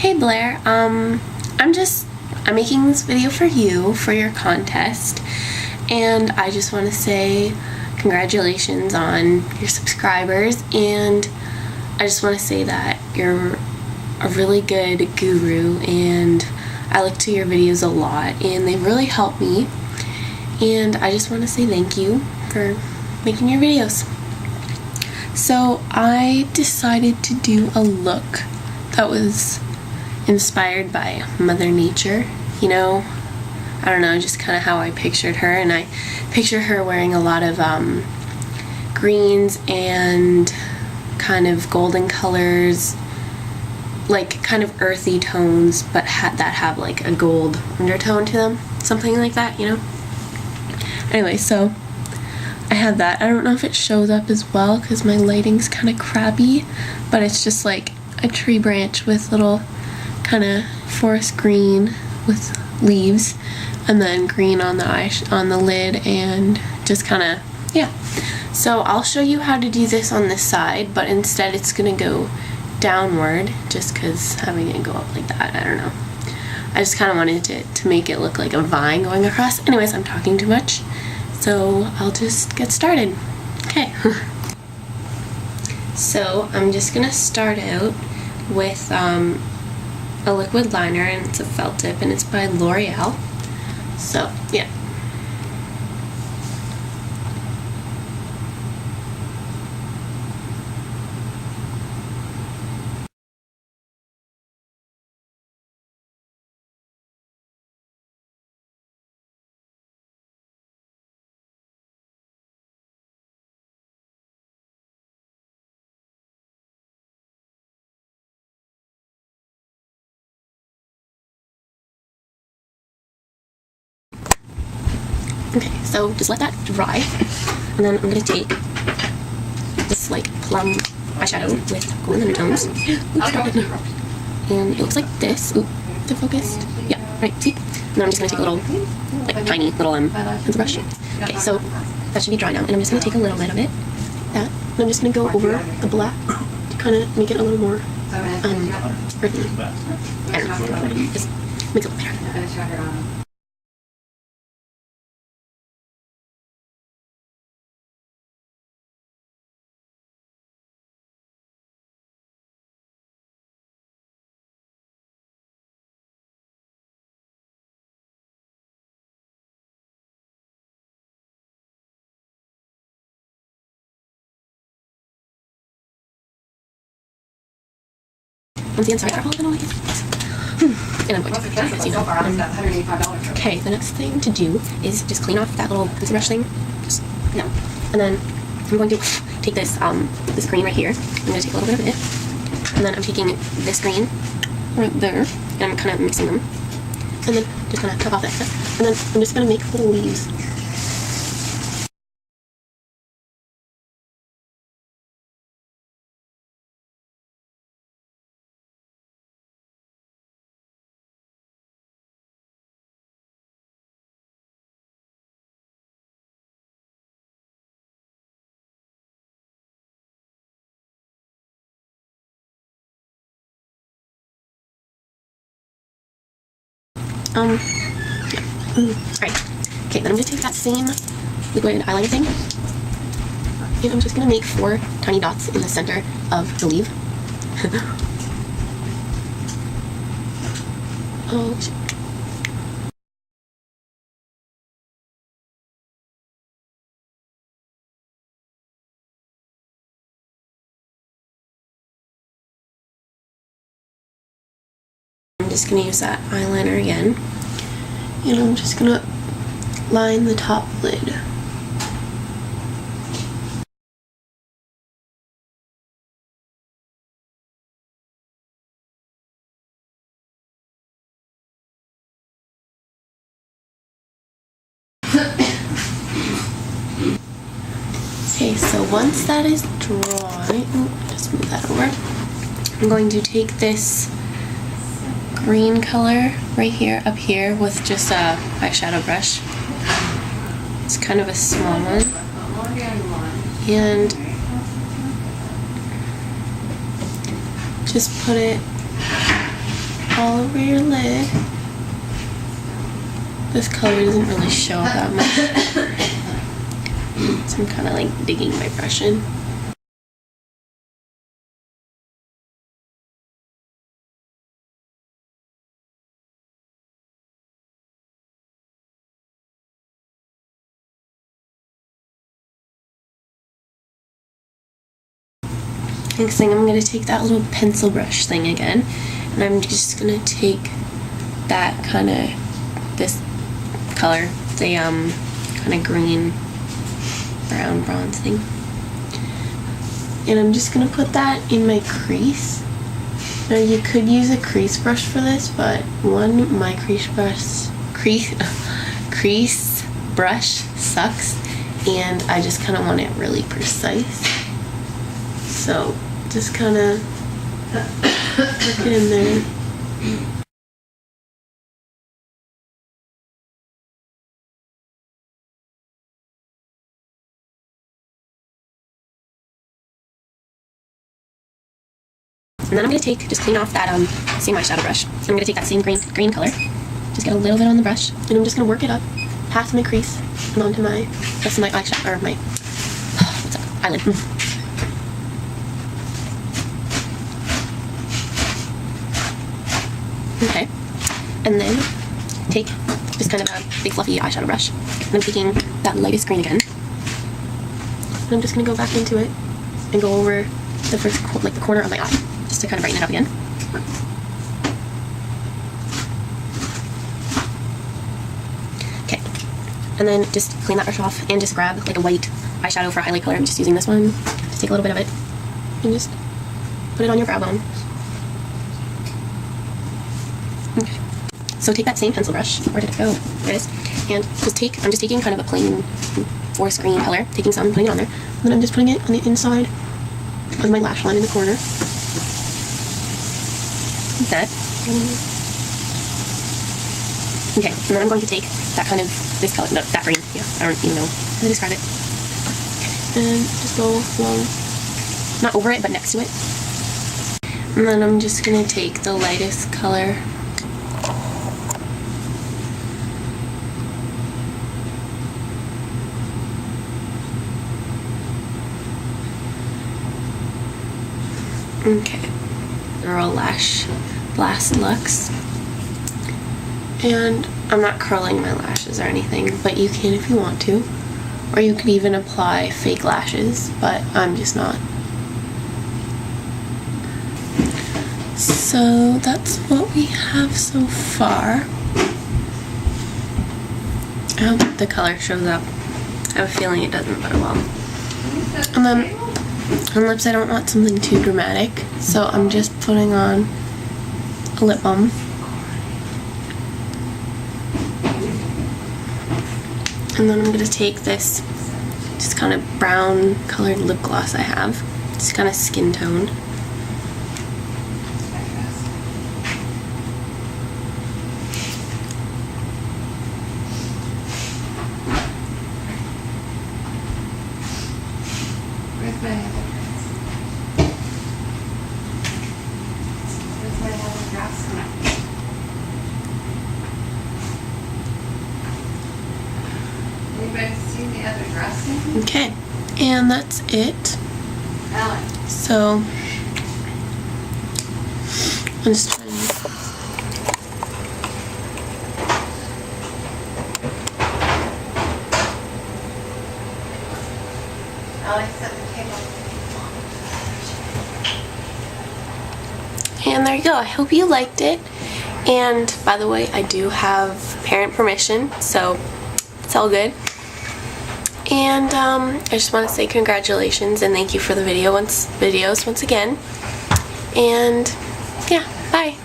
Hey Blair, I'm making this video for you, for your contest, and I just want to say congratulations on your subscribers, and I just want to say that you're a really good guru, and I look to your videos a lot, and they really help me, and I just want to say thank you for making your videos. So I decided to do a look that was inspired by Mother Nature, you know, I don't know, just kind of how I pictured her, and I picture her wearing a lot of greens and kind of golden colors, like kind of earthy tones, but that have like a gold undertone to them, something like that, you know. Anyway, so I have that. I don't know if it shows up as well because my lighting's kind of crappy, but it's just like a tree branch with little kind of forest green with leaves, and then green on the lid, and just kind of, yeah. So I'll show you how to do this on this side, but instead it's gonna go downward, just because having it go up like that, I don't know. I just kind of wanted to make it look like a vine going across. Anyways, I'm talking too much, so I'll just get started. Okay. So I'm just gonna start out with a liquid liner, and it's a felt tip, and it's by L'Oreal. So yeah. Okay, so just let that dry, and then I'm gonna take this like plum eyeshadow with golden undertones. Oops, stop it. And it looks like this. Oop, is it focused? Yeah, right, see? And then I'm just gonna take a little, like tiny little pencil brush. Okay, so that should be dry now, and I'm just gonna take a little bit of it, and I'm just gonna go over the black to kind of make it a little more earthy. I don't know, just make it look better. Once the inside are all gonna like it. And I'm going to, you know, okay, the next thing to do is just clean off that little pencil brush thing. Just, no. And then I'm going to take this this green right here. I'm going to take a little bit of it. And then I'm taking this green right there, and I'm kind of mixing them. And then just kind of top off that stuff. And then I'm just going to make little leaves. Alright. Okay, then I'm going to take that same liquid eyeliner thing, and I'm just going to make 4 tiny dots in the center of the leaf. Oh, shit. I'm just going to use that eyeliner again, and I'm just going to line the top lid. Okay, so once that is dry, just move that over. I'm going to take this green color right here, up here, with just a eyeshadow brush. It's kind of a small one. And just put it all over your lid. This color doesn't really show up that much, so I'm kind of like digging my brush in. Next thing, I'm going to take that little pencil brush thing again, and I'm just going to take that kind of, this color, the kind of green, brown, bronze thing, and I'm just going to put that in my crease. Now you could use a crease brush for this, but one, my crease brush sucks, and I just kind of want it really precise. So just kind of put it in there. And then I'm going to just clean off that same eyeshadow brush. I'm going to take that same green color, just get a little bit on the brush, and I'm just going to work it up past my crease and onto my eyeshadow, or my eyelid. Okay, and then take just kind of a big fluffy eyeshadow brush, and I'm taking that lightest green again, and I'm just going to go back into it and go over the first, like the corner of my eye, just to kind of brighten it up again. Okay, and then just clean that brush off and just grab like a white eyeshadow for highlight color. I'm just using this one. Just take a little bit of it and just put it on your brow bone. Okay, so take that same pencil brush. Where did it go? There it is. And I'm just taking kind of a plain forest green color, taking some, putting it on there, and then I'm just putting it on the inside of my lash line in the corner. Like that. Okay, and then I'm going to take that kind of, this color, no, that green, yeah, I don't even know how to describe it. Okay, and just go along, not over it, but next to it. And then I'm just going to take the lightest color. Okay, Girl Lash Blast Luxe. And I'm not curling my lashes or anything, but you can if you want to. Or you could even apply fake lashes, but I'm just not. So that's what we have so far. I hope the color shows up. I have a feeling it doesn't, but well. And then on lips, I don't want something too dramatic, so I'm just putting on a lip balm. And then I'm going to take this just kind of brown colored lip gloss I have. It's kind of skin toned. Where's my other dress? Anybody see the other dressing? Okay, and that's it. Ellen. So I'm just trying to Alex set the table. And there you go. I hope you liked it. And by the way, I do have parent permission, so it's all good. And I just want to say congratulations and thank you for the videos once again. And yeah, bye.